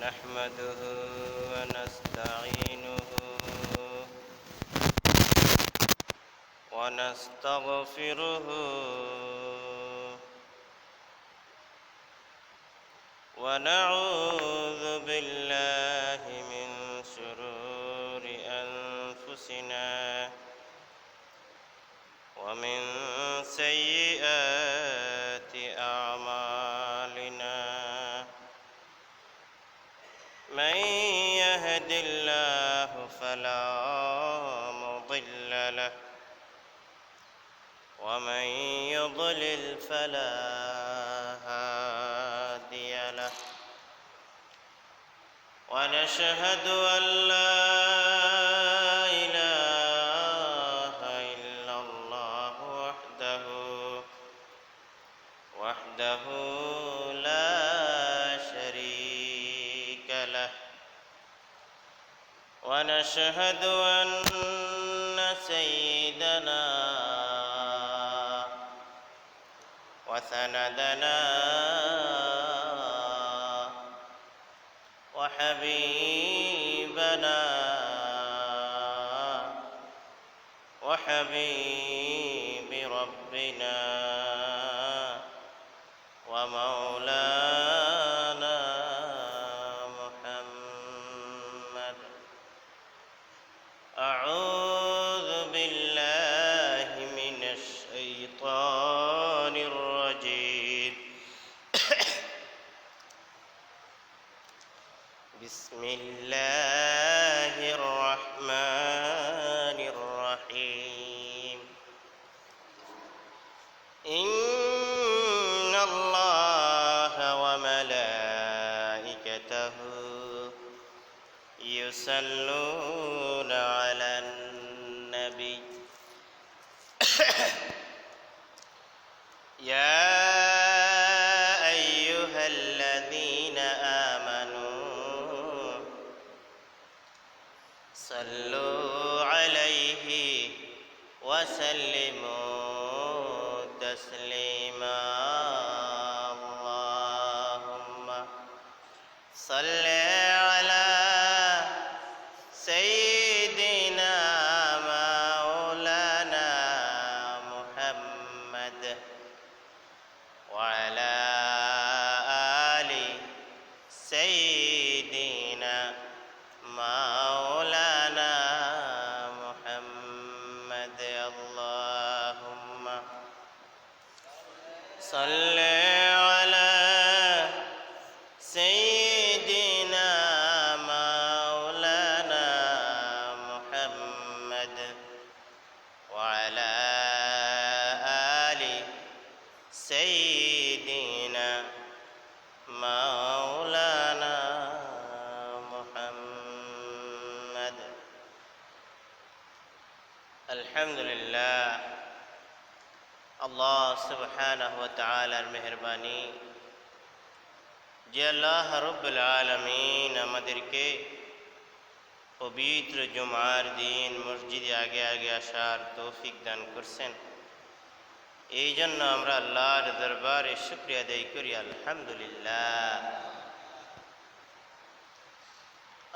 نحمده ونستعينه ونستغفره ونعوذ بالله من شرور أنفسنا ومن سيئات أعمالنا من يهد الله فلا مضل له ومن يضلل فلا هادي له ونشهد أن لا إله إلا الله وحده لا شريك له ونشهد أن سيدنا وسندنا وحبيبنا وحبيب ربنا ومولانا محمد أعوذ بالله من الشيطان الرجيم بسم الله الرحمن الرحيم إن الله وملائكته يصلون على النبي يا أيها الذين آمنوا صلوا عليه وسلموا تسليما اللهم صل على سيدنا مولانا محمد وعلى آل سيدنا مولانا محمد اللهم صل على سيدنا مولانا محمد وعلى آل سيدنا مولانا محمد الحمد لله আল্লাহ সুবহানাহু ওয়া তাআলার মেহেরবানি যে আল্লাহ রাব্বুল আলামিন আমাদেরকে পবিত্র জুমার দিন মসজিদে আগে আগে আসার তৌফিক দান করছেন। এই জন্য আমরা আল্লাহর দরবারে শুকরিয়া আদায় করি আলহামদুলিল্লাহ।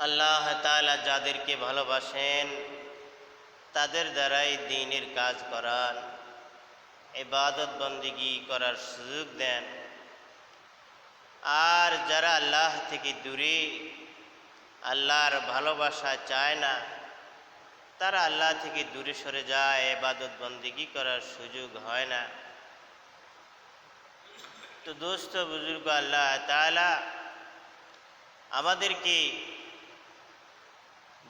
আল্লাহ তাআলা যাদেরকে ভালোবাসেন তাদের দ্বারাই দ্বীনের কাজ করার ইবাদত বন্দেগী করার সুযোগ দেন, আর যারা আল্লাহ থেকে দূরে আল্লাহর ভালোবাসা চায় না তারা আল্লাহ থেকে দূরে সরে যায়, ইবাদত বন্দেগী করার সুযোগ হয় না। তো দোস্ত বুজুর্গ, আল্লাহ তাআলা আমাদেরকে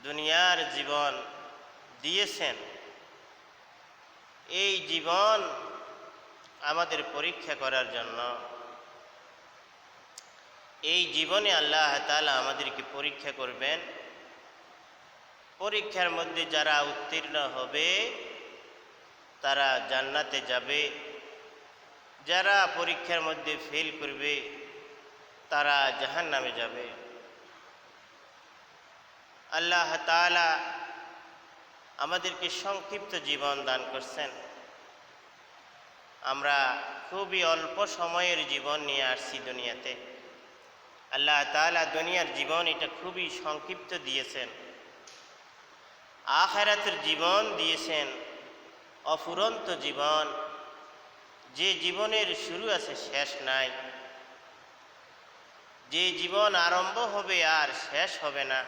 দুনিয়ার জীবন দিয়েছেন। এই জীবন আমাদের পরীক্ষা করার জন্য। এই জীবনে আল্লাহ তাআলা আমাদেরকে পরীক্ষা করবেন। পরীক্ষার মধ্যে যারা উত্তীর্ণ হবে তারা জান্নাতে যাবে, যারা পরীক্ষার মধ্যে ফেল করবে তারা জাহান্নামে যাবে। আল্লাহ তাআলা আমাদেরকে সংক্ষিপ্ত জীবন দান করছেন। আমরা খুবই অল্প সময়ের জীবন নিয়ে আসছি দুনিয়াতে। আল্লাহ তাআলা দুনিয়ার জীবন এটা খুবই সংক্ষিপ্ত দিয়েছেন, আখিরাতের জীবন দিয়েছেন অফুরন্ত জীবন, যে জীবনের শুরু আছে শেষ নাই, যে জীবন আরম্ভ হবে আর শেষ হবে না।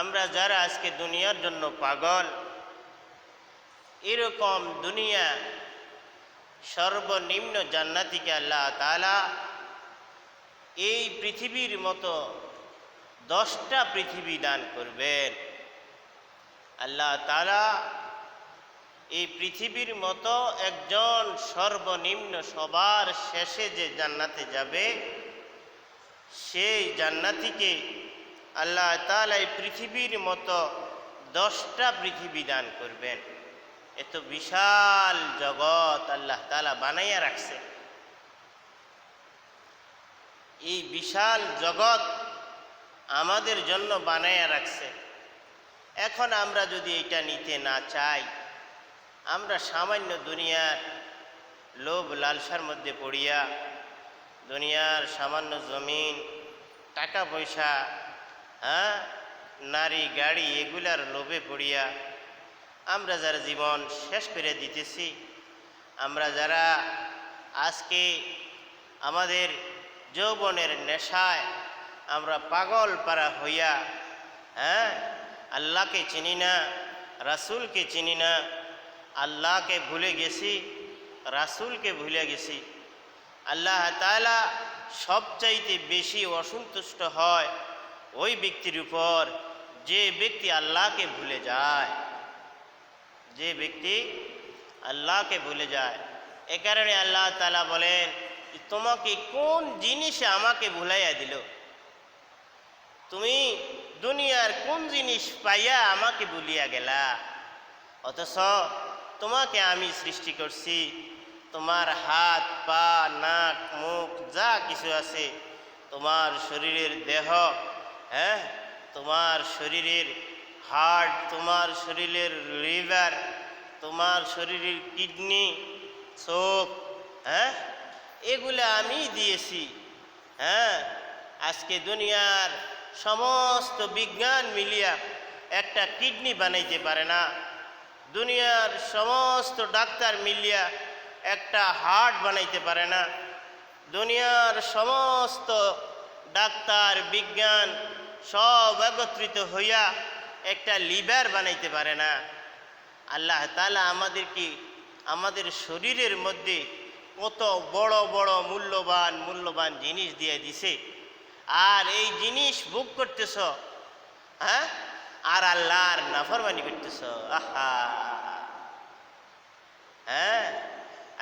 আমরা যারা আজকে দুনিয়ার জন্য পাগল, এরকম দুনিয়া সর্বনিম্ন জান্নাতিকে আল্লাহ তাআলা এই পৃথিবীর মতো 10টা পৃথিবী দান করবেন। আল্লাহ তাআলা এই পৃথিবীর মতো একজন সর্বনিম্ন সবার শেষে যে জান্নাতে যাবে, সেই জান্নাতিকে আল্লাহ তাআলা এই পৃথিবীর মতো 10টা পৃথিবী দান করবেন। এত বিশাল জগৎ আল্লাহ তাআলা বানাইয়া রাখছে। এই বিশাল জগৎ আমাদের জন্য বানাইয়া রাখছে। এখন আমরা যদি এটা নিতে না চাই, আমরা সামান্য দুনিয়ার লোভ লালসার মধ্যে পড়িয়া, দুনিয়ার সামান্য জমিন, টাকা পয়সা, নারী গাড়ি, এগুলার লোভে পড়িয়া আমরা যারা জীবন শেষ করে দিতেছি, আমরা যারা আজকে আমাদের যৌবনের নেশায় আমরা পাগল পারা হইয়া আল্লাহকে চিনি না, রাসূলকে চিনি না, আল্লাহকে ভুলে গেছি, রাসূলকে ভুলে গেছি। আল্লাহ তাআলা সবচাইতে বেশি অসন্তুষ্ট হয় ওই ব্যক্তির উপর যে ব্যক্তি আল্লাহকে ভুলে যায়, যে ব্যক্তি আল্লাহকে ভুলে যায়। এ কারণে আল্লাহ তাআলা বলেন, তোমাকে কোন জিনিসে আমাকে ভুলাইয়া দিল? তুমি দুনিয়ার কোন জিনিস পাইয়া আমাকে ভুলিয়া গেলা? অথচ তোমাকে আমি সৃষ্টি করছি, তোমার হাত পা নাক মুখ যা কিছু আছে, তোমার শরীরের দেহ, তোমার শরীরের হার্ট, তোমার শরীরের লিভার, তোমার শরীরের কিডনি, চোখ, এগুলা আমি দিয়েছি। আজকে দুনিয়ার সমস্ত বিজ্ঞান মিলিয়া একটা কিডনি বানাইতে পারে না, দুনিয়ার সমস্ত ডাক্তার মিলিয়া একটা হার্ট বানাইতে পারে না, দুনিয়ার সমস্ত ডাক্তার বিজ্ঞান সব একত্রিত হইয়া একটা লিভার বানাইতে পারে না। আল্লাহ তাআলা আমাদেরকে আমাদের শরীরের মধ্যে কত বড় বড় মূল্যবান মূল্যবান জিনিস দিয়ে দিছে, আর এই জিনিস ভোগ করতেছ, আর আল্লাহর নাফরমানি করতেছ। আহা,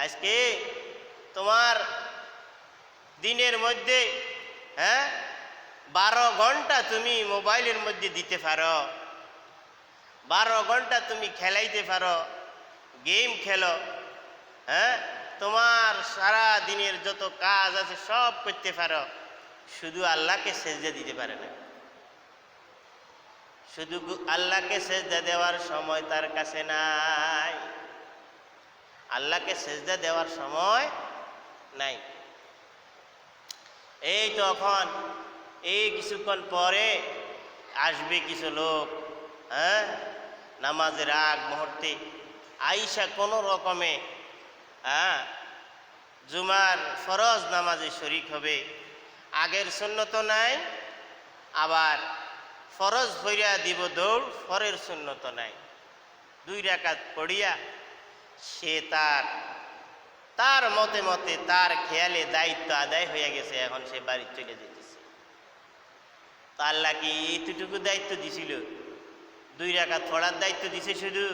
আজকে তোমার দিনের মধ্যে 12 ঘন্টা তুমি মোবাইলের মধ্যে দিতে পারো, 12 ঘন্টা তুমি খেলাইতে পারো, গেম খেলো, তোমার সারা দিনের যত কাজ আছে সব করতে পারো, শুধু আল্লাহকে সেজদা দিতে পারে না। শুধু আল্লাহকে সেজদা দেওয়ার সময় তার কাছে নাই, আল্লাহকে সেজদা দেওয়ার সময় নাই। এই তখন এই কিছুক্ষণ পরে আসবে কিছু লোক, নামাজের আগ মুহূর্তে আইসা কোনো রকমে জুমার ফরজ নামাজে শরিক হবে। আগের সুন্নত নাই, আবার ফরজ হইয়া দিব দৌড়, ফরের সুন্নত নাই। 2 রাকাত পড়িয়া সে তার মতে মতে তার খেয়ালে দায়িত্ব আদায় হয়ে গেছে, এখন সে বাড়ি চলে যেতেছে। তা আল্লাহ কি এতটুকু দায়িত্ব দিছিল? 2 রাকাত পড়ার দায়িত্ব দিছে শুধু,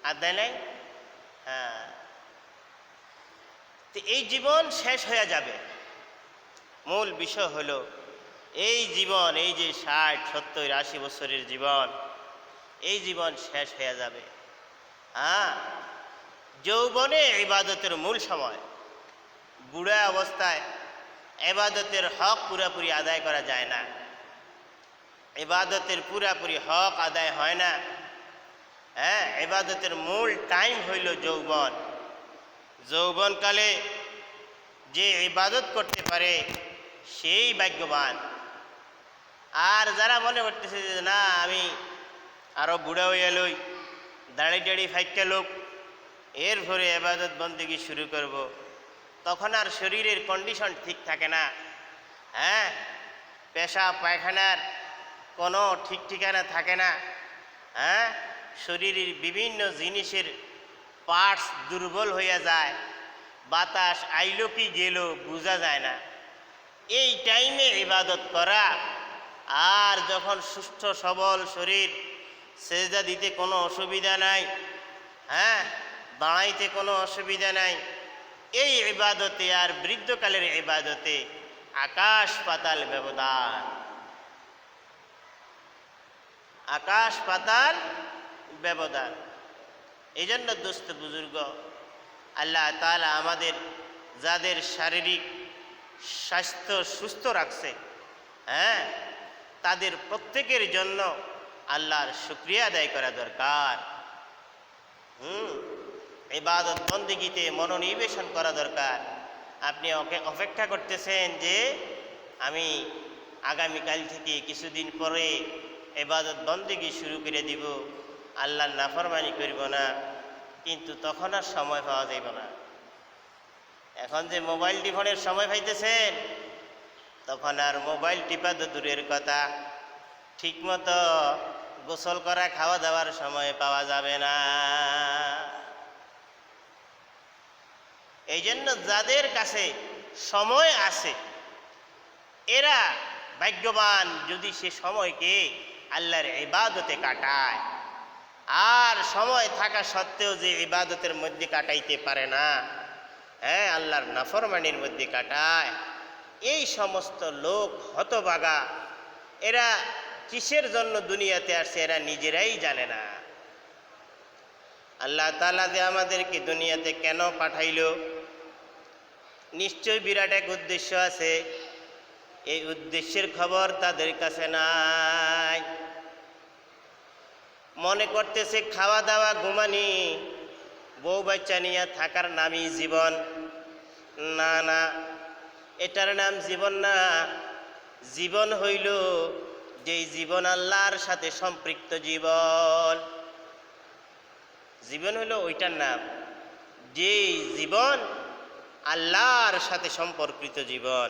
আর দেয় নাই? তো এই জীবন শেষ হয়ে যাবে। মূল বিষয় হলো এই জীবন, এই যে 60, 70, 80 বছরের জীবন, এই জীবন শেষ হয়ে যাবে। যৌবনে ইবাদতের মূল সময়, বুড়া অবস্থায় ইবাদতের হক পুরাপুরি আদায় করা যায় না, ইবাদতের পুরাপুরি হক আদায় হয় না। ইবাদতের মূল টাইম হইল যৌবন। যৌবনকালে যে ইবাদত করতে পারে সেই ভাগ্যবান। আর যারা মনে করতেছে যে না আমি আরও বুড়া হইয়া লই, দাঁড়ি দাঁড়ি ফাইকা লোক, এরপরে এবাদত বন্দেগী শুরু করব, তখন আর শরীরের কন্ডিশন ঠিক থাকে না। হ্যাঁ, পেশাব পায়খানার কোনো ঠিক ঠিকানা থাকে না। হ্যাঁ, শরীরের বিভিন্ন জিনিসের পার্টস দুর্বল হইয়া যায়, বাতাস আইলো কি গেল বোঝা যায় না। এই টাইমে ইবাদত করা, আর যখন সুস্থ সবল শরীর, সেজদা দিতে কোনো অসুবিধা নাই, হ্যাঁ, দাঁড়াইতে কোনো অসুবিধা নাই, এই ইবাদতে আর বৃদ্ধকালের ইবাদতে আকাশ পাতাল ব্যবধান, আকাশ পাতাল ব্যবধান। এই জন্য দোস্ত বুজুর্গ, আল্লাহ তাআলা আমাদের যাদের শারীরিক স্বাস্থ্য সুস্থ রাখছে, হ্যাঁ, তাদের প্রত্যেকের জন্য আল্লাহর শুকরিয়া আদায় করা দরকার। ইবাদত বন্দেগীতে মনোনিবেশন করা দরকার। আপনি অপেক্ষা করতেছেন যে আমি আগামীকাল থেকে কিছুদিন পরে ইবাদত বন্দেগী শুরু করে দিব, আল্লাহর নাফরমানি করব না, কিন্তু তখন আর সময় পাওয়া যাইব না। এখন যে মোবাইল টিপনের সময় পাইতেছেন, তখন আর মোবাইল টিপা তো দূরের কথা, ঠিকমতো গোসল করা খাওয়া দাওয়ার সময় পাওয়া যাবে না। এই জন্য যাদের কাছে সময় আছে এরা ভাগ্যবান, যদি সে সময়কে আল্লাহর ইবাদতে কাটায়। আর সময় থাকা সত্ত্বেও যে ইবাদতের মধ্যে কাটাইতে পারে না, হ্যাঁ, আল্লাহর নাফরমানির মধ্যে কাটায়, এই সমস্ত লোক হতভাগা। এরা কিসের জন্য দুনিয়াতে আসছে এরা নিজেরাই জানে না। আল্লাহ তাআলা যে আমাদেরকে দুনিয়াতে কেন পাঠাইল, নিশ্চয় বিরাট এক উদ্দেশ্য আছে। এই উদ্দেশ্যের খবর তাদের কাছে নাই। মনে করতেছে খাওয়া দাওয়া ঘুমানি, বউ বাচ্চা নিয়ে থাকার নামই জীবন। না না, এটার নাম জীবন না। জীবন হইল যেই জীবন আল্লাহর সাথে সম্পৃক্ত জীবন। জীবন হইল ওইটার নাম, যেই জীবন আল্লাহর সাথে সম্পর্কিত জীবন,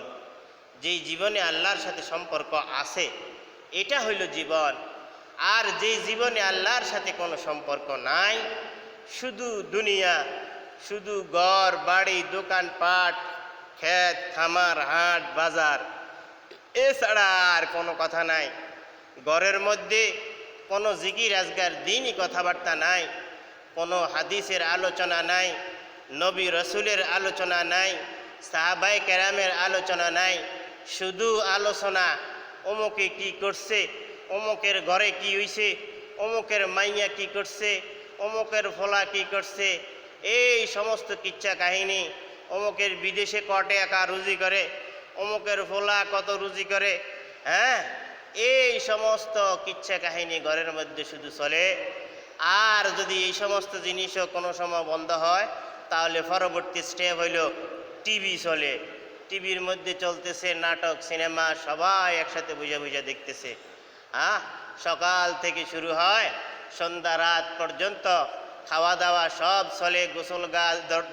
যেই জীবনে আল্লাহর সাথে সম্পর্ক আছে, এটা হইল জীবন। আর যেই জীবনে আল্লাহর সাথে কোনো সম্পর্ক নাই, শুধু দুনিয়া, শুধু ঘর বাড়ি দোকানপাট ক্ষেত খামার হাট বাজার, এছাড়া আর কোনো কথা নাই। ঘরের মধ্যে কোনো জিকির আজগার দিনই কথাবার্তা নাই, কোনো হাদিসের আলোচনা নাই, নবী রসুলের আলোচনা নাই, সাহাবায়ে কেরামের আলোচনা নাই। শুধু আলোচনা অমুকে কি করছে, অমুকের ঘরে কি হইছে, অমুকের মাইয়া কি করছে, অমুকের ফলা কি করছে, এই সমস্ত কিচ্ছা কাহিনী। অমুকের বিদেশে কটে একা রুজি করে, অমুকের ফলা কত রুজি করে, হ্যাঁ, এই সমস্ত কিচ্ছা কাহিনী ঘরের মধ্যে শুধু চলে। আর যদি এই সমস্ত জিনিসও কোনো সময় বন্ধ হয়, তাহলে পরবর্তী স্টেপ হইল টিভি চলে। টিভির মধ্যে চলতেছে নাটক সিনেমা, সবাই একসাথে বুঝে বুঝে দেখতেছে। হ্যাঁ, সকাল থেকে শুরু হয় সন্ধ্যা রাত পর্যন্ত খাওয়া দাওয়া সব চলে, গোসল গা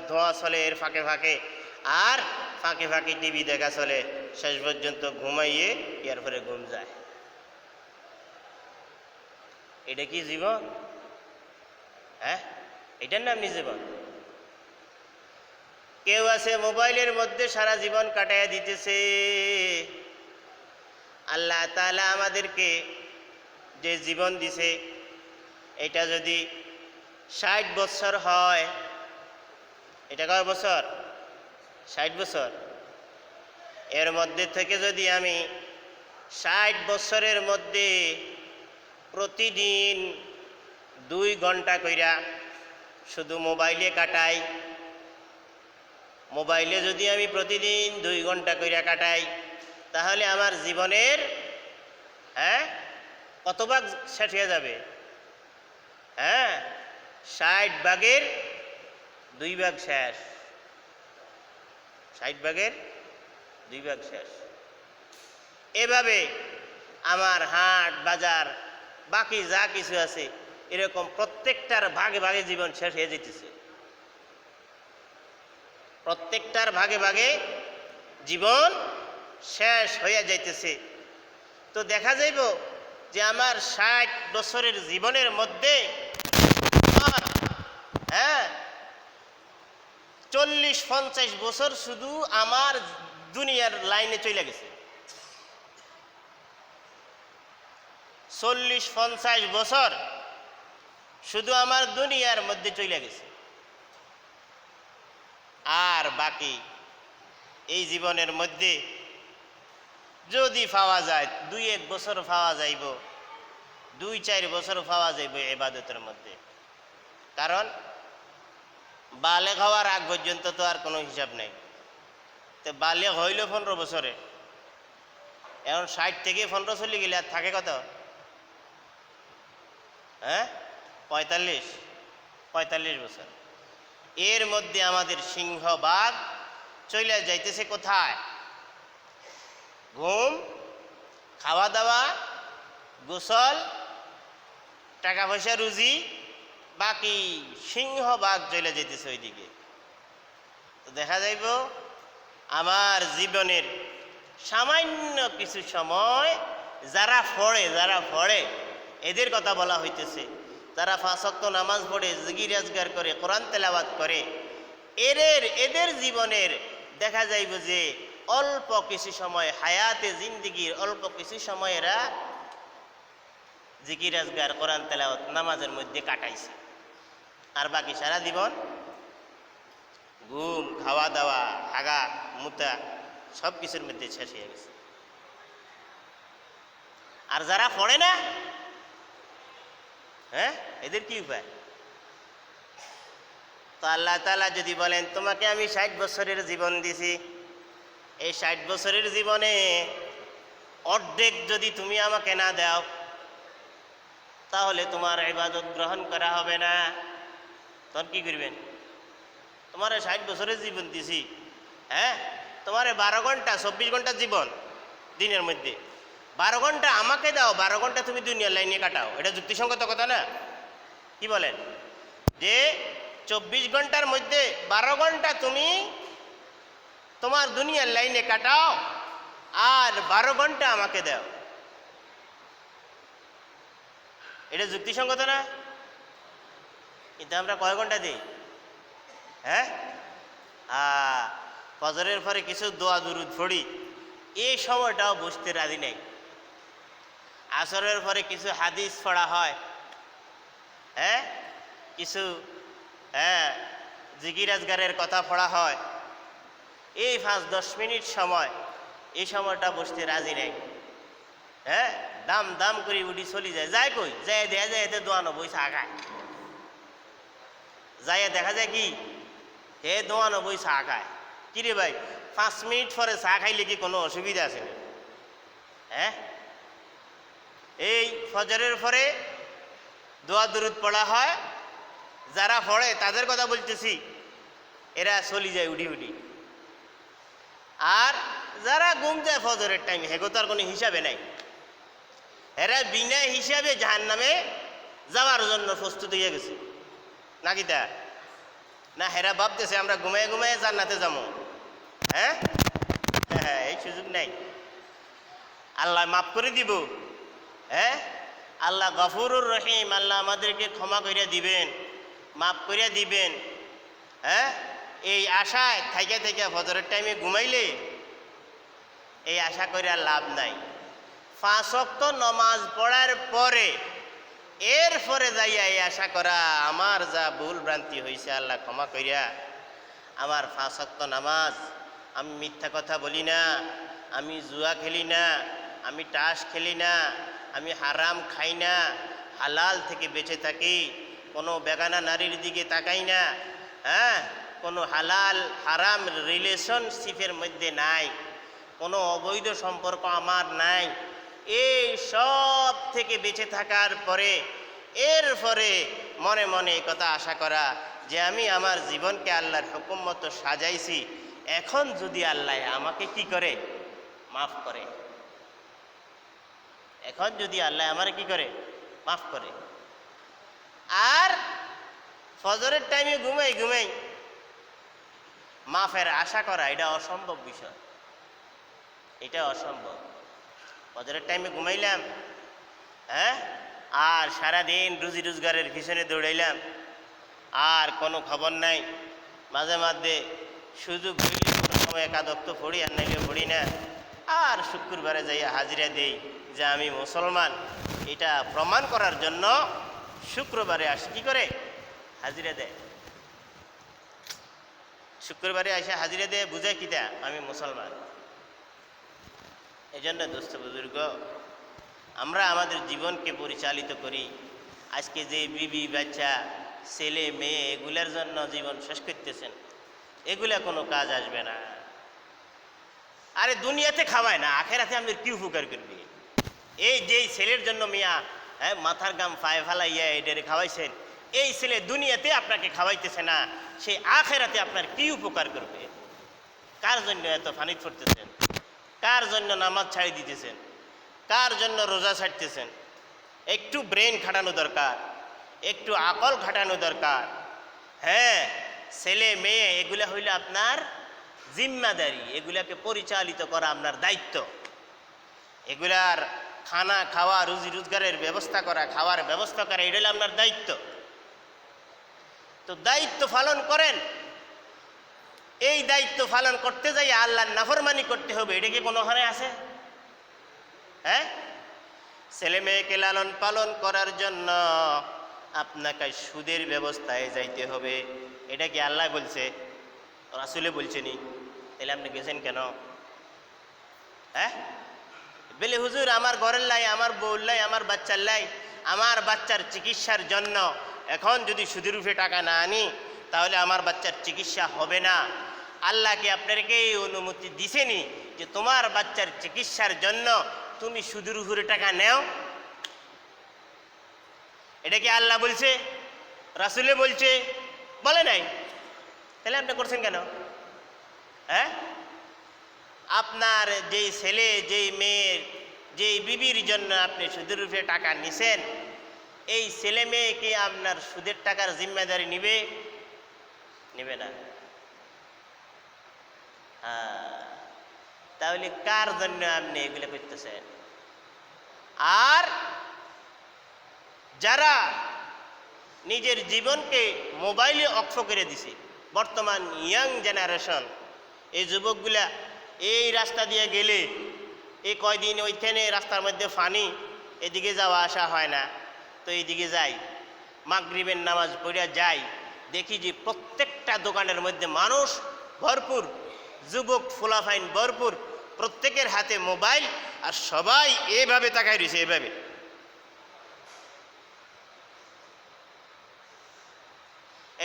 ধোয়া চলে এর ফাঁকে ফাঁকে, আর ফাঁকে ফাঁকে টিভি দেখা চলে, শেষ পর্যন্ত ঘুমাইয়ে এরপরে ঘুম যায়। এটা কি জীবন? হ্যাঁ, এটার নাম নি জীবন? কেউ আছে মোবাইলের মধ্যে সারা জীবন কাটাইয়া দিতেছে। আল্লাহ তাআলা আমাদেরকে যে জীবন দিছে, এটা যদি 60 বছর হয়, এটা কয় বছর? 60 বছর। এর মধ্যে থেকে যদি আমি 60 বছরের মধ্যে প্রতিদিন 2 ঘন্টা কইরা শুধু মোবাইলে কাটাই, মোবাইলে যদি আমি প্রতিদিন 2 ঘন্টা কইরা কাটাই, তাহলে আমার জীবনের কত ভাগ শেষ হয়ে যাবে? 60 ভাগের 2 ভাগ শেষ। 60 ভাগের 2 ভাগ শেষ। এভাবে আমার হাট বাজার বাকি যা কিছু আছে এরকম প্রত্যেকটার ভাগে ভাগে জীবন শেষ হয়ে যেতেছে, প্রত্যেকটার ভাগে ভাগে জীবন শেষ হয়ে যাইতেছে। তো দেখা যাইব যে আমার 60 বছরের জীবনের মধ্যে 40-50 বছর শুধু আমার দুনিয়ার লাইনে চলে গেছে। 40-50 বছর শুধু আমার দুনিয়ার মধ্যে চলে গেছে, আর বাকি এই জীবনের মধ্যে যদি পাওয়া যায় 2-1 বছর পাওয়া যাইব, 2-4 বছর পাওয়া যাইব ইবাদতের মধ্যে। কারণ বালেগ হওয়ার আগ পর্যন্ত তো আর কোনো হিসাব নেই। তো বালেগ হইল 15 বছরে, এখন 60 থেকে 15 চলে গেলে আর থাকে কত? 45 বছর। এর মধ্যে আমাদের সিংহভাগ চলে যাইতেছে কোথায়? ঘুম, খাওয়া দাওয়া, গোসল, টাকা পয়সা, রুজি, বাকি সিংহভাগ চলে যেতেছে ওইদিকে। তো দেখা যাইব আমার জীবনের সামান্য কিছু সময় যারা পড়ে এদের কথা বলা হইতেছে, যারা 5 ওয়াক্ত নামাজ পড়ে, জিকির আজগার করে, কোরআন তেলাওয়াত করে, এদের জীবনের দেখা যাইব যে অল্প কিছু সময়, হায়াতে জিন্দিগির অল্প কিছু সময় এরা জিকির আজগার, কোরআন তেলাওয়াত, নামাজের মধ্যে কাটাইছে, আর বাকি সারা জীবন ঘুম, খাওয়া দাওয়া, হাগা মুতা সব কিছুর মধ্যে শেষ হয়ে গেছে। আর যারা পড়ে না, এদের কি উপায়? তো আল্লাহ তাআলা যদি বলেন তোমাকে আমি 60 বছরের জীবন দিছি, এই 60 বছরের জীবনে অর্ধেক যদি তুমি আমাকে না দাও তাহলে তোমার ইবাদত গ্রহণ করা হবে না। তখন কি করবেন? তোমার 60 বছরের জীবন দিছি, তোমার 12 ঘন্টা 24 ঘন্টা জীবন দিনের মধ্যে, 12 ঘন্টা আমাকে দাও, 12 ঘন্টা তুমি দুনিয়ার লাইনে কাটাও। এটা যুক্তিসঙ্গত কথা না? কি বলেন? যে 24 ঘন্টার মধ্যে 12 ঘন্টা তুমি তোমার দুনিয়ার লাইনে কাটাও আর 12 ঘন্টা আমাকে দাও। এটা যুক্তিসঙ্গত না? কিন্তু আমরা কয় ঘন্টা দিই? ফজরের পরে কিছু দোয়া দুরুদ পড়ি, এই সময়টাও বসতে রাজি নেই। আসরের পরে কিছু হাদিস পড়া হয়, কিছু জিকির আজগারের কথা পড়া হয়, এই 5-10 মিনিট সময়, এই সময়টা বসতে রাজি নেই। দাম দাম করে উঠি চলি যায় কই যায়, দেখা যায় এতে দোয়ানো বইসা আগায়, যাইয়া দেখা যায় কি হে দোয়ানো বইসা আগায়। কিরে ভাই, 5 মিনিট পরে চা খাইলে কি কোনো অসুবিধা আছে না? এই ফজরের পরে দোয়া দুরুদ পড়া হয়, যারা পড়ে তাদের কথা বলতেছি, এরা চলি যায় উঠি উঠি। আর যারা ঘুম যায় ফজরের টাইমে, হেগো তো আর কোনো হিসাবে নাই, এরা বিনা হিসাবে জাহান্নামে যাওয়ার জন্য প্রস্তুত হয়ে গেছে নাকি? তা না, হেরা ভাবতেছে আমরা ঘুমায় ঘুমায় জান্নাতে যাবো। এই সুযোগ নাই। আল্লাহ মাফ করে দিব। আল্লাহ গফুরুর রহিম, আল্লাহ আমাদেরকে ক্ষমা করিয়া দিবেন, মাফ করিয়া দিবেন। এই আশায় থাইকা থাইকা ফজরের টাইমে ঘুমাইলে এই আশা করিয়া লাভ নাই। 5 ওয়াক্ত নমাজ পড়ার পরে এরপরে যাইয়া এই আশা করা আমার যা ভুল ভ্রান্তি হয়েছে আল্লাহ ক্ষমা করিয়া আমার 5 ওয়াক্ত নামাজ, আমি মিথ্যা কথা বলি না, আমি জুয়া খেলি না, আমি টাস খেলি না, আমি হারাম খাই না, হালাল থেকে বেঁচে থাকি, কোনো বেগানা নারীর দিকে তাকাই না, কোনো হালাল হারাম রিলেশনশিপের মধ্যে নাই, কোনো অবৈধ সম্পর্ক আমার নাই। এই সব থেকে বেঁচে থাকার পরে এরপরে মনে মনে এই কথা আশা করা যে আমি আমার জীবনকে আল্লাহর হুকুম মতো সাজাইছি, এখন যদি আল্লাহ আমাকে কি করে, মাফ করে। এখন যদি আল্লাহ আমার কি করে, মাফ করে। আর ফজরের টাইমে ঘুমাই মাফের আশা করা এটা অসম্ভব বিষয়, এটা অসম্ভব। ফজরের টাইমে ঘুমাইলাম, হ্যাঁ, আর সারাদিন রুজি রোজগারের পিছনে দৌড়াইলাম, আর কোনো খবর নাই। মাঝে মাঝে সুযোগ হইলে কোনো সময় একাদক্ত পড়ি, আর নাইলে পড়ি না। আর শুক্রবারে যাইয়া হাজিরা দেই যে আমি মুসলমান, এটা প্রমাণ করার জন্য শুক্রবারে আসে কি করে, হাজিরা দেয়। শুক্রবারে আসে হাজিরা দেয়, বুঝায় কিতা আমি মুসলমান। এই জন্য দোস্ত বুজুর্গ, আমরা আমাদের জীবনকে পরিচালিত করি। আজকে যে বিবি বাচ্চা ছেলে মেয়ে এগুলার জন্য জীবন শেষ করতেছেন, এগুলা কোনো কাজ আসবে না। আরে দুনিয়াতে খাওয়ায় না, আখেরাতে আমাদের কি উপকার করবে? এই যে ছেলের জন্য মিয়া, হ্যাঁ, মাথার গাম পায়ে ফালাইয়া এটারে খাওয়াইছেন, এই ছেলে দুনিয়াতে আপনাকে খাওয়াইতেছে না, সে আখেরাতে আপনার কি উপকার করবে? কার জন্য এত ফানিত পড়তেছেন? কার জন্য নামাজ ছাড়ি দিতেছেন? কার জন্য রোজা ছাড়তেছেন? একটু ব্রেন খাটানো দরকার, একটু আকল খাটানো দরকার। হ্যাঁ, ছেলে মেয়ে এগুলা হইলে আপনার জিম্মাদারি, এগুলাকে পরিচালিত করা আপনার দায়িত্ব। এগুলার খানা খাওয়া, রুজি রোজগারের ব্যবস্থা করা, খাওয়ার ব্যবস্থা করা, এটা হলো আপনার দায়িত্ব। তো দায়িত্ব পালন করেন। এই দায়িত্ব পালন করতে যাই আল্লাহর নাফরমানি করতে হবে, এটা কি কোনো হারে আছে? হ্যাঁ, ছেলে মেয়েকে লালন পালন করার জন্য আপনাকে সুদের ব্যবস্থায় যাইতে হবে, এটা কি আল্লাহ বলছে, রাসূলে বলছেনি? তাহলে আপনি গেছেন কেন? হ্যাঁ, বলে হুজুর আমার ঘরের লাই, আমার বউর লাই, আমার বাচ্চার লাই, আমার বাচ্চার চিকিৎসার জন্য এখন যদি সুদের উপরে টাকা না আনি তাহলে আমার বাচ্চার চিকিৎসা হবে না। আল্লাহ কি আপনাকে এই অনুমতি দিছেনি যে তোমার বাচ্চার চিকিৎসার জন্য তুমি সুদের উপরে টাকা নেও? এটা কি আল্লাহ বলছে, রাসূলে বলছে? বলে নাই। তাহলে আপনি করছেন কেন? হ্যাঁ, আপনার যেই ছেলে, যেই মেয়ের, যেই বিবির জন্য আপনি সুদের উপরে টাকা নিছেন, এই ছেলে মেয়ে কি আপনার সুদের টাকার জিম্মেদারি নিবে? নিবে না। তাহলে কার জন্য আপনি এগুলো করতেছেন? আর যারা নিজের জীবনকে মোবাইলে অক্ষ করে দিছে, বর্তমান ইয়াং জেনারেশন, এই যুবকগুলা এই রাস্তা দিয়ে গেলে এই কয়দিন ওইখানে রাস্তার মধ্যে ফানি, এদিকে যাওয়া আসা হয় না, তো এইদিকে যাই, মাগরিবের নামাজ পড়িয়া যাই, দেখি যে প্রত্যেকটা দোকানের মধ্যে মানুষ ভরপুর, যুবক ফুলাফাইন ভরপুর, প্রত্যেকের হাতে মোবাইল, আর সবাই এইভাবে তাকাই রয়েছে, এইভাবে।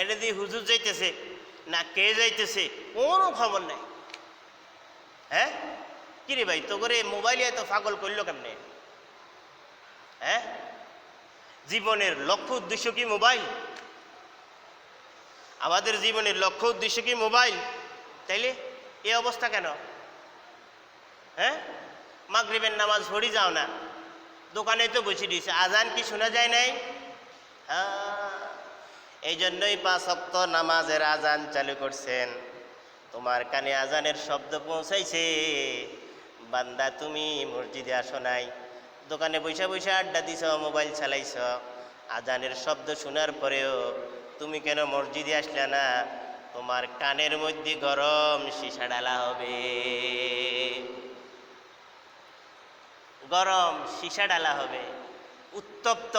এটা দিয়ে হুজুর যাইতেছে না কে যাইতেছে কোনো খবর নাই। হ্যাঁ, কিরে ভাই তো করে মোবাইলে এত পাগল করলো কেমনে? হ্যাঁ, জীবনের লক্ষ্য উদ্দেশ্য কি মোবাইল? আমাদের জীবনের লক্ষ্য উদ্দেশ্য কি মোবাইল? তাইলে এই অবস্থা কেন? হ্যাঁ, মাগরিবের নামাজ পড়ি যাও না, দোকানে তো বসে দিয়েছে, আজান কি শোনা যায় নাই? হ্যাঁ, এই জন্যই 5 ওয়াক্ত নামাজের আজান চালু করছেন। তোমার কানে আজানের শব্দ পৌঁছাইছে, বান্দা তুমি মসজিদে আসো নাই, দোকানে বৈশা বৈশা আড্ডা দিছ, মোবাইল চালাইছ, আজানের শব্দ শোনার পরেও তুমি কেন মসজিদে আসলে না? তোমার কানের মধ্যে গরম সীসা ডালা হবে, গরম সীসা ডালা হবে, উত্তপ্ত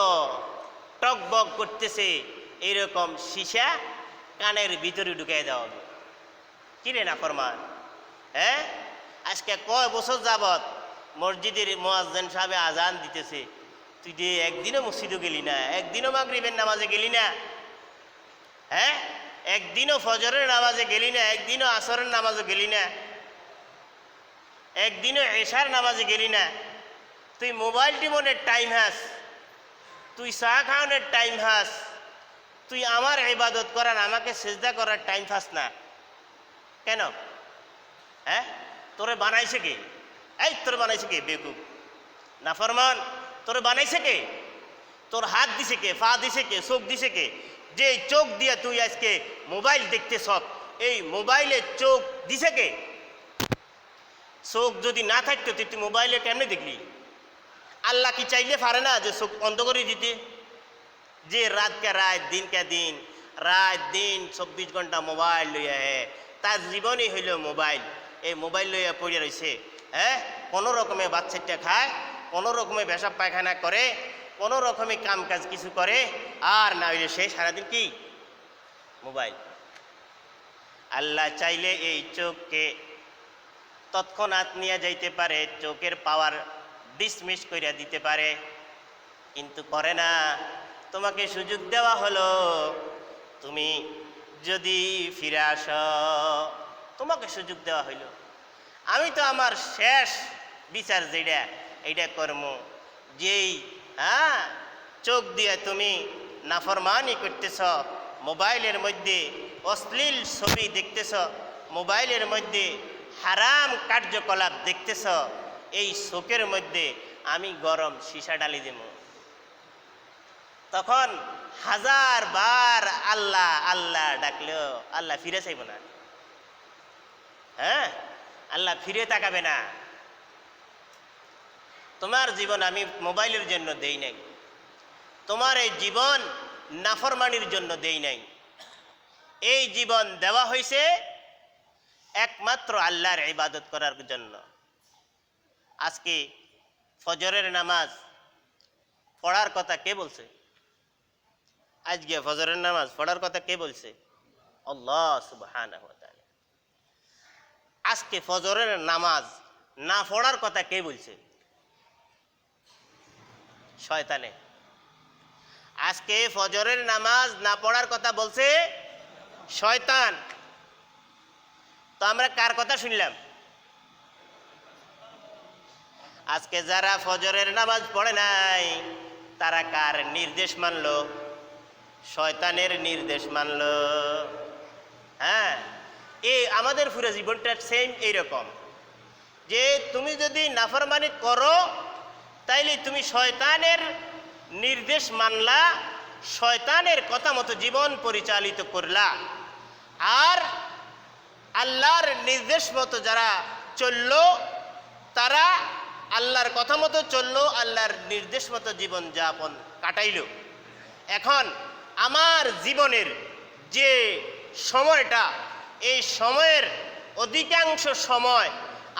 টকবক করতেছে এইরকম সীসা কানের ভিতরে ঢুকাই দেওয়া হবে। কিরে না ফরমান? হ্যাঁ, আজকে কয় বছর যাবত মসজিদের মুয়াজ্জিন সাহেব আজান দিতেছে, তুই যে একদিনও মসজিদে গেলি না, একদিনও মাগরিবের নামাজে গেলি না, হ্যাঁ, একদিনও ফজরের নামাজে গেলি না, একদিনও আসরের নামাজে গেলি না, একদিনও এশার নামাজে গেলি না। তুই মোবাইল টিপনের টাইম হাস, তুই চা খাওয়ানোর টাইম হাস, তুই আমার ইবাদত করার, আমাকে সেজদা করার টাইম পাস না কেন? হ্যাঁ, তোরে বানাইছে কে? এই তোরে বানাইছে কে বেকুব? নাফরমান। তোর বানাইছে কে? তোর হাত দিছে কে? পা দিছে কে? চোখ দিছে কে? যে চোখ দিয়ে তুই আজকে মোবাইল দেখতেছ, এই মোবাইলে চোখ দিছে কে? চোখ যদি না থাকতো তুই মোবাইলে কেমনে দেখলি? আল্লাহ কি চাইলে পারে না যে চোখ বন্ধ করে দিতে? যে রাত কে রাত, দিন কে দিন, রাত দিন 24 ঘন্টা মোবাইল লইয়া তার জীবনই হইল মোবাইল। এই মোবাইল লইয়া পড়ে রয়েছে। হ্যাঁ, কোনো রকমে বাচ্চাটা খায়, কোনো রকমে পেশাব পায়খানা করে, কোনো রকমে কাম কাজ কিছু করে, আর না হইলে সে সারাদিন কি মোবাইল। আল্লাহ চাইলে এই চোখকে তৎক্ষণাৎ নিয়ে যাইতে পারে, চোখের পাওয়ার ডিসমিস করিয়া দিতে পারে, কিন্তু করে না। তোমাকে সুযোগ দেওয়া হলো, তুমি যদি ফিরে আসো, তোমাকে সুযোগ দেওয়া হইল। আমি তো আমার শেষ বিচার যেটা এইটা কর্ম, যেই চোখ দিয়ে তুমি নাফরমানি করতেছ, মোবাইলের মধ্যে অশ্লীল ছবি দেখতেছ, মোবাইলের মধ্যে হারাম কার্যকলাপ দেখতেছ, এই চোখের মধ্যে আমি গরম সীসা ডালি দেব। তখন 1000 বার আল্লাহ আল্লাহ ডাকলেও আল্লাহ ফিরে চাইব না। হ্যাঁ, আল্লাহ ফিরে তাকাবে না। তোমার জীবন আমি মোবাইলের জন্য দেই নাই, তোমার এই জীবন নাফরমানির জন্য দেই নাই। এই জীবন দেওয়া হয়েছে একমাত্র আল্লাহর ইবাদত করার জন্য। আজকে ফজরের নামাজ পড়ার কথা কে বলছে? আজকে ফজরের নামাজ পড়ার কথা কে বলছে? আল্লাহ সুবহানাহু ওয়া তাআলা। আজকে ফজরের নামাজ না পড়ার কথা কে বলছে? শয়তানে। আজকে ফজরের নামাজ না পড়ার কথা বলছে শয়তান। তো আমরা কার কথা শুনলাম? আজকে যারা ফজরের নামাজ পড়ে নাই তারা কার নির্দেশ মানলো? শয়তানের নির্দেশ মানলো। হ্যাঁ, এই আমাদের পুরো জীবনটা সেম এইরকম, যে তুমি যদি নাফরমানি করো তাইলে তুমি শয়তানের নির্দেশ মানলা, শয়তানের কথা মতো জীবন পরিচালিত করলা। আর আল্লাহর নির্দেশ মতো যারা চললো তারা আল্লাহর কথা মতো চললো, আল্লাহর নির্দেশ মতো জীবন যাপন কাটাইল। এখন আমার জীবনের যে সময়টা, এই সময়ের অধিকাংশ সময়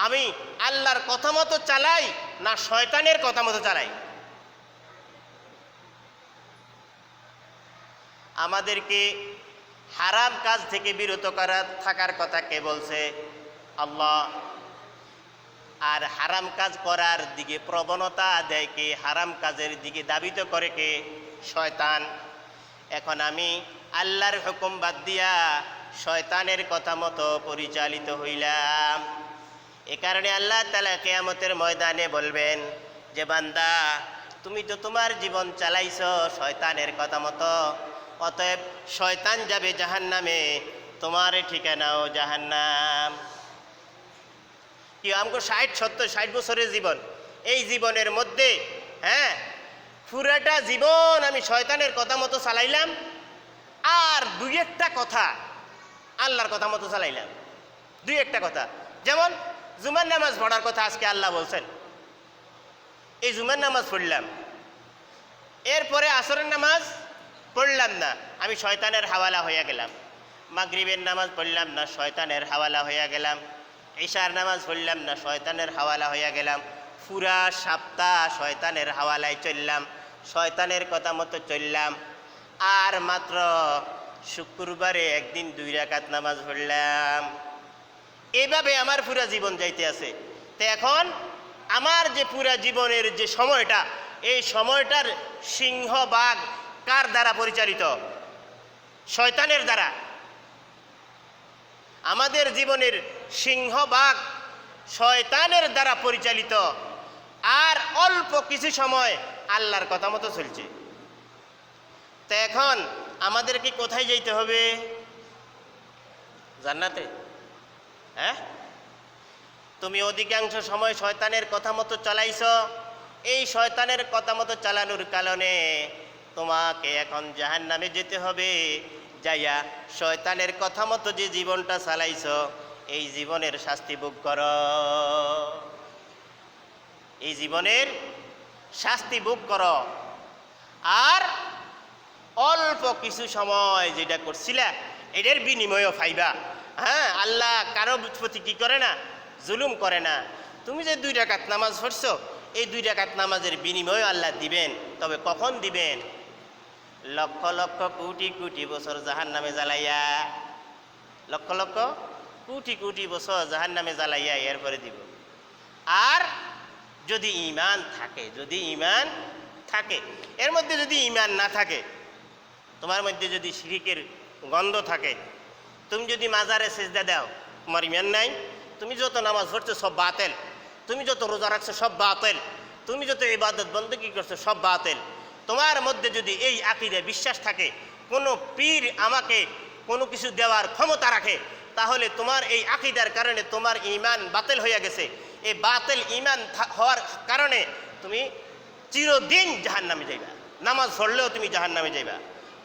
আমি আল্লাহর কথা মতো চালাই না শয়তানের কথা মতো চালাই? আমাদেরকে হারাম কাজ থেকে বিরত থাকার কথা কে বলছে? আল্লাহ। আর হারাম কাজ করার দিকে প্রবণতা দেয় কে? হারাম কাজের দিকে দাবিত করে কে? শয়তান। এখন আমি আল্লাহর হুকুম বাদ দিয়া শয়তানের কথা মতো পরিচালিত হইলাম। এ কারণে আল্লাহ তাআলা কিয়ামতের ময়দানে বলবেন যে বান্দা, তুমি তো তোমার জীবন চালাইছো শয়তানের কথা মতো, অতএব শয়তান যাবে জাহান্নামে, তোমার ঠিকানাও জাহান্নাম। কি আমগো 60 বছরের জীবন, এই জীবনের মধ্যে পুরাটা জীবন আমি শয়তানের কথা মতো চালাইলাম, আর 2-1টা কথা আল্লাহর কথা মতো চালাইলাম। 2-1টা কথা, যেমন জুমার নামাজ পড়ার কথা আজকে আল্লাহ বলছেন, এই জুমার নামাজ পড়লাম, এরপরে আসরের নামাজ পড়লাম না, আমি শয়তানের হাওয়ালা হইয়া গেলাম। মাগরিবের নামাজ পড়লাম না, শয়তানের হাওয়ালা হইয়া গেলাম। ঈশার নামাজ পড়লাম না, শয়তানের হাওয়ালা হইয়া গেলাম। পুরা সপ্তাহ শয়তানের হাওয়ালায় চললাম, শয়তানের কথা মতো চললাম। আর মাত্র শুক্রবারে একদিন 2 রাকাত নামাজ পড়লাম। এইভাবে আমার পুরা জীবন যাইতে আছে। তো এখন আমার যে পুরা জীবনের যে সময়টা, এই সময়টার সিংহভাগ কার দ্বারা পরিচালিত? শয়তানের দ্বারা। আমাদের জীবনের সিংহভাগ শয়তানের দ্বারা পরিচালিত, আর অল্প কিছু সময় আল্লাহর কথা মতো চলছে। তো এখন আমাদেরকে কোথায় যেতে হবে? জান্নাতে। হ্যাঁ, তুমি অধিকাংশ সময় শয়তানের কথা মতো চালাইছ, এই শয়তানের কথা মতো চালানোর কারণে তোমাকে এখন জাহান্নামে যেতে হবে। যাইয়া শয়তানের কথা মতো যে জীবনটা চালাইছ এই জীবনের শাস্তি ভোগ করো, এই জীবনের শাস্তি ভোগ করো। আর অল্প কিছু সময় যেটা করছিলা এটার বিনিময়ও পাইবা। হ্যাঁ, আল্লাহ কারো প্রতি কি করে না, জুলুম করে না। তুমি যে 2 রাকাত নামাজ পড়ছো এই 2 রাকাত নামাজের বিনিময় আল্লাহ দিবেন। তবে কখন দিবেন? লক্ষ লক্ষ কোটি কোটি বছর জাহান্নামে জ্বালাইয়া, লক্ষ লক্ষ কোটি কোটি বছর জাহান্নামে জ্বালাইয়া এরপরে দিব। আর যদি ঈমান থাকে, যদি ঈমান থাকে, এর মধ্যে যদি ঈমান না থাকে, তোমার মধ্যে যদি শিরকের গন্ধ থাকে, তুমি যদি মাজারে সিজদা দাও তোমার ঈমান নাই, তুমি যত নামাজ পড়ছো সব বাতিল, তুমি যত রোজা রাখছো সব বাতিল, তুমি যত ইবাদত বন্দেগী করছো সব বাতিল। তোমার মধ্যে যদি এই আকীদা বিশ্বাস থাকে কোনো পীর আমাকে কোনো কিছু দেওয়ার ক্ষমতা রাখে, তাহলে তোমার এই আকীদার কারণে তোমার ঈমান বাতিল হয়ে গেছে। এই বাতিল ঈমান হওয়ার কারণে তুমি চিরদিন জাহান্নামে যাইবা। নামাজ পড়লেও তুমি জাহান্নামে যাইবা,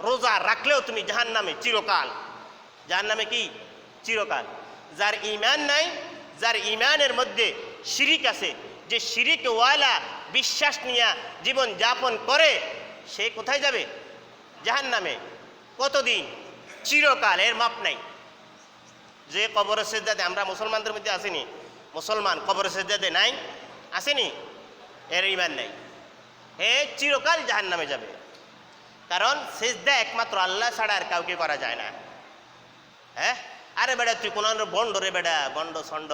রোজা রাখলেও তুমি জাহান্নামে চিরকাল। জাহান্নামে কি? চিরকাল। যার ঈমান নাই, যার ঈমানের মধ্যে শিরিক আছে, যে শিরিক ওয়ালা বিশ্বাস নিয়ে জীবন যাপন করে, সে কোথায় যাবে? জাহান্নামে। কতদিন? চিরকাল, এর মাপ নাই। যে কবরে সিজদা দেয়, আমরা মুসলমানদের মধ্যে আসেনি, মুসলমান কবরে সিজদা দেয় নাই, আসেনি, এর ঈমান নাই, হে চিরকাল জাহান্নামে যাবে। কারণ সিজদা একমাত্র আল্লাহ ছাড়া আর কাউকে করা যায় না। হ্যাঁ, আরে বেটা তুই কোনানো বন্ড রে বেটা, বন্ড ছন্ড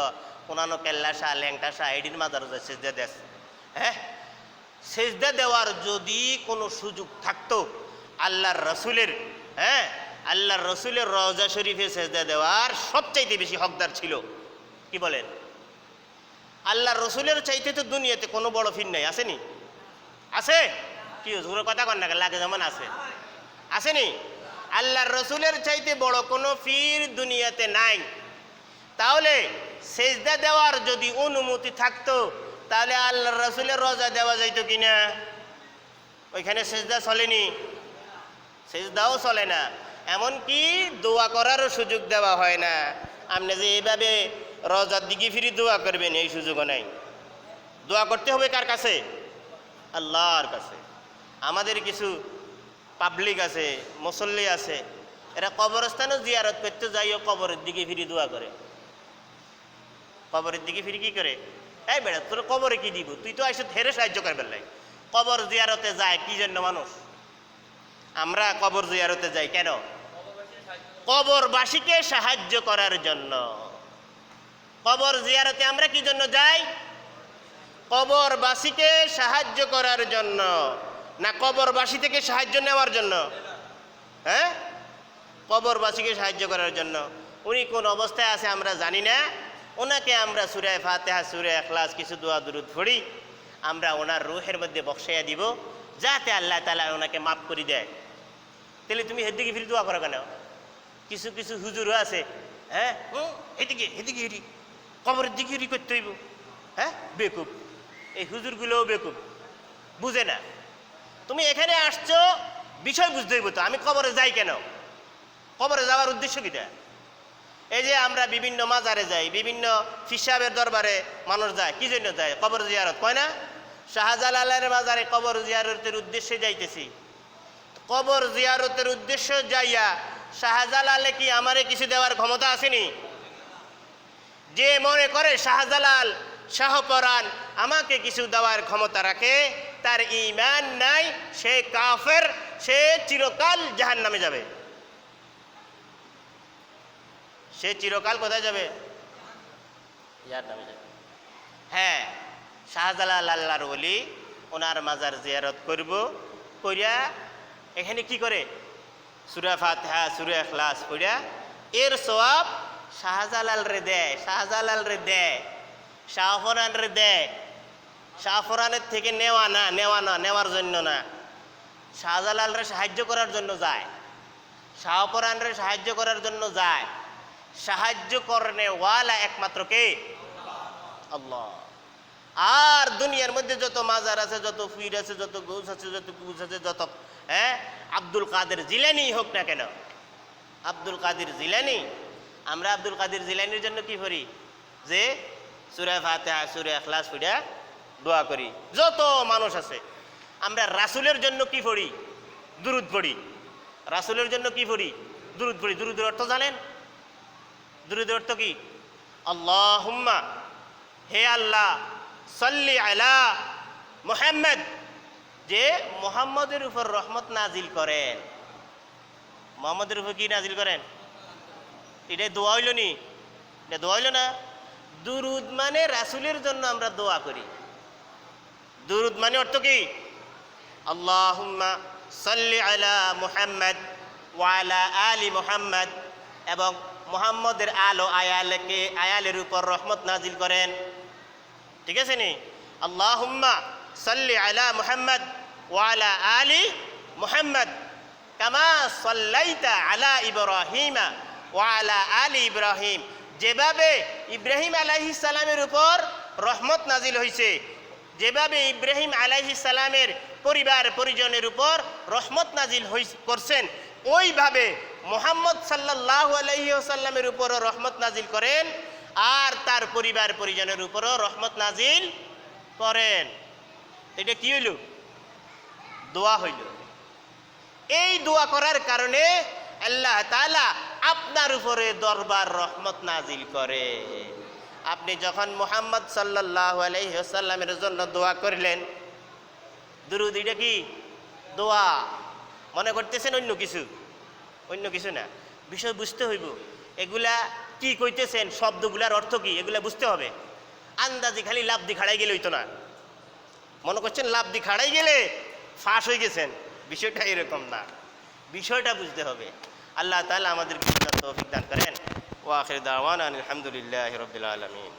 কোনানো কেল্লাসা ল্যাংটাসা এডির মাজার যায় সিজদা দেশ। হ্যাঁ, সিজদা দেওয়ার যদি কোনো সুযোগ থাকতো আল্লাহর রসুলের, হ্যাঁ আল্লাহর রসুলের রওজা শরীফে সিজদা দেওয়ার সবচাইতে বেশি হকদার ছিল। কি বলেন? আল্লাহর রসুলের চাইতে তো দুনিয়াতে কোনো বড় ফির নাই, আসেনি? আছে কি হুজুরের কথা কন না, লাগে যেমন আছে, আসেনি? আল্লাহর রসুলের চাইতে বড় কোনো পীর দুনিয়াতে নাই। তাহলে সেজদা দেওয়ার যদি অনুমতি থাকতো তাহলে আল্লাহর রসুলের রওজা দেওয়া যাইতো কিনা? ওইখানে সেজদা চলেনি, সেজদাও চলে না, এমনকি দোয়া করারও সুযোগ দেওয়া হয় না। আপনি যে এইভাবে রওজার দিকে ফিরে দোয়া করবেন এই সুযোগও নাই। দোয়া করতে হবে কার কাছে? আল্লাহর কাছে। আমাদের কিছু পাবলিক আছে, মুসল্লি আছে, এরা কবরস্থানও জিয়ারত করতে যাইও কবরের দিকে ফিরে দোয়া করে। কবরের দিকে ফিরে কি করে? এই বেড়া তোর কবরে কি দিব, তুই তো আইসো হেরে সাহায্য করবেন নাই। কবর জিয়ারতে যায় কি জন্য মানুষ? আমরা কবর জিয়ারতে যাই কেন? কবরবাসীকে সাহায্য করার জন্য। কবর জিয়ারতে আমরা কি জন্য যাই? কবরবাসীকে সাহায্য করার জন্য, না কবরবাসী থেকে সাহায্য নেওয়ার জন্য? হ্যাঁ, কবরবাসীকে সাহায্য করার জন্য। উনি কোন অবস্থায় আছে আমরা জানি না, ওনাকে আমরা সূরা ফাতিহা, সূরা ইখলাস কিছু দোয়া দুরূদ পড়ি, আমরা ওনার রূহের মধ্যে বক্সাইয়া দিব যাতে আল্লাহ তাআলা ওনাকে মাফ করে দেয়। তাহলে তুমি এদিকে ফিরে দোয়া করো কেন? কিছু কিছু হুজুরও আছে, হ্যাঁ এদিকে এদিকে হিরি, কবরের দিকে হিরি করতে হইব। হ্যাঁ, বেকুব। এই হুজুরগুলোও বেকুব, বুঝে না। তুমি এখানে আসছো বিষয় বুঝতে হইব তো, আমি কবরে যাই কেন, কবরে যাওয়ার উদ্দেশ্য কিটা? এই যে আমরা বিভিন্ন মাজারে যাই, বিভিন্ন ফিসাবের দরবারে মানুষ যায়, কি জন্য যায়? কবর জিয়ারত, কয় না? শাহজালালের মাজারে কবর জিয়ারতের উদ্দেশ্যে যাইতেছি। কবর জিয়ারতের উদ্দেশ্য যাইয়া শাহজালালে কি আমারে কিছু দেওয়ার ক্ষমতা আসেনি? যে মনে করে শাহজালাল শাহপরাণ আমাকে কিছু দেওয়ার ক্ষমতা রাখে, তার ঈমান নাই, সে কাফের, সে চিরকাল জাহান্নামে যাবে। সে চিরকাল কোথায় যাবে? জাহান্নামে যাবে। হ্যাঁ, শাহজালাল আল্লাহর ওলি, ওনার মাজার জিয়ারত করব, কইরা এখানে কি করে? সূরা ফাতিহা, সূরা ইখলাস পড়া এর সওয়াব শাহজালাল রে দেয়, শাহজালাল রে দেয়, শাহপরাণ রে দেয়। শাহপরাণের থেকে নেওয়া না, নেওয়া না, নেওয়ার জন্য না, শাহজালাল রে সাহায্য করার জন্য যায়, শাহপরাণ রে সাহায্য করার জন্য যায়। সাহায্য করনে ওয়ালা একমাত্র কে? আল্লাহ। আর দুনিয়ার মধ্যে যত মাজার আছে, যত পীর আছে, যত গৌস আছে, যত কুস আছে, যত আব্দুল কাদের জিলানি হোক না কেন, আব্দুল কাদের জিলানি, আমরা আব্দুল কাদের জিলানির জন্য কি করি? যে সূরা ফাতিহা, সূরা ইখলাস পড়া দোয়া করি। যত মানুষ আছে, আমরা রাসূলের জন্য কি পড়ি? দুরূদ পড়ি। রাসূলের জন্য কি পড়ি? দুরূদ পড়ি। দুরূদের অর্থ জানেন? দুরূদের অর্থ কি? আল্লাহুম্মা, হে আল্লাহ, সাল্লি আলা মুহাম্মদ, যে মুহাম্মদের উপর রহমত নাজিল করেন। মুহাম্মদের উপর কি নাজিল করেন? এটা দোয়া হইল নি? এটা দোয়া হইল না? দুরূদ মানে রাসূলের জন্য আমরা দোয়া করি। দুরূদ মানে অর্থ কি? আল্লাহুম্মা সাল্লি আলা মুহাম্মদ ওয়া আলা আলি মুহাম্মদ, এবং মুহাম্মদের আলো আয়ালের উপর রহমত নাজিল করেন। ঠিক আছে নি? আল্লাহুম্মা সাল্লি আলা মুহাম্মদ ওয়া আলা আলি মুহাম্মদ কামা সাল্লাইতা আলা ইব্রাহিমা ওয়া আলা আলি ইব্রাহিম, যেভাবে ইব্রাহিম আলাইহিস সালামের উপর রহমত নাজিল হয়েছে, যেভাবে ইব্রাহিম আলাইহিস সালামের পরিবার পরিজনের উপর রহমত নাজিল করছেন, ওইভাবে মুহাম্মদ সাল্লাল্লাহু আলাইহি ওয়াসাল্লামের উপরও রহমত নাজিল করেন, আর তার পরিবার পরিজনের উপরও রহমত নাজিল করেন। এটা কি হইল? দোয়া হইল। এই দোয়া করার কারণে আল্লাহ তাআলা আপনার উপরে দরবার রহমত নাজিল করে। আপনি যখন মুহাম্মদ সাল্লাল্লাহু আলাইহি ওয়াসাল্লামের জন্য দোয়া করলেন, দুরূদ, এটা কি? দোয়া। মনে করতেছেন অন্য কিছু? অন্য কিছু না। বিষয় বুঝতে হইব, এগুলা কি কইতেছেন, শব্দগুলার অর্থ কি, এগুলা বুঝতে হবে। আন্দাজি খালি লাভ দি খাড়াই গেলে হইতো না। মনে করছেন লাভ দি খাড়াই গেলে ফাঁস হয়ে গেছেন, বিষয়টা এরকম না। বিষয়টা বুঝতে হবে। আল্লাহ তাআলা আমাদেরকে তৌফিক দান করেন। ওয়া আখির দাওয়ানা আলহামদুলিল্লাহি রাব্বিল আলামিন।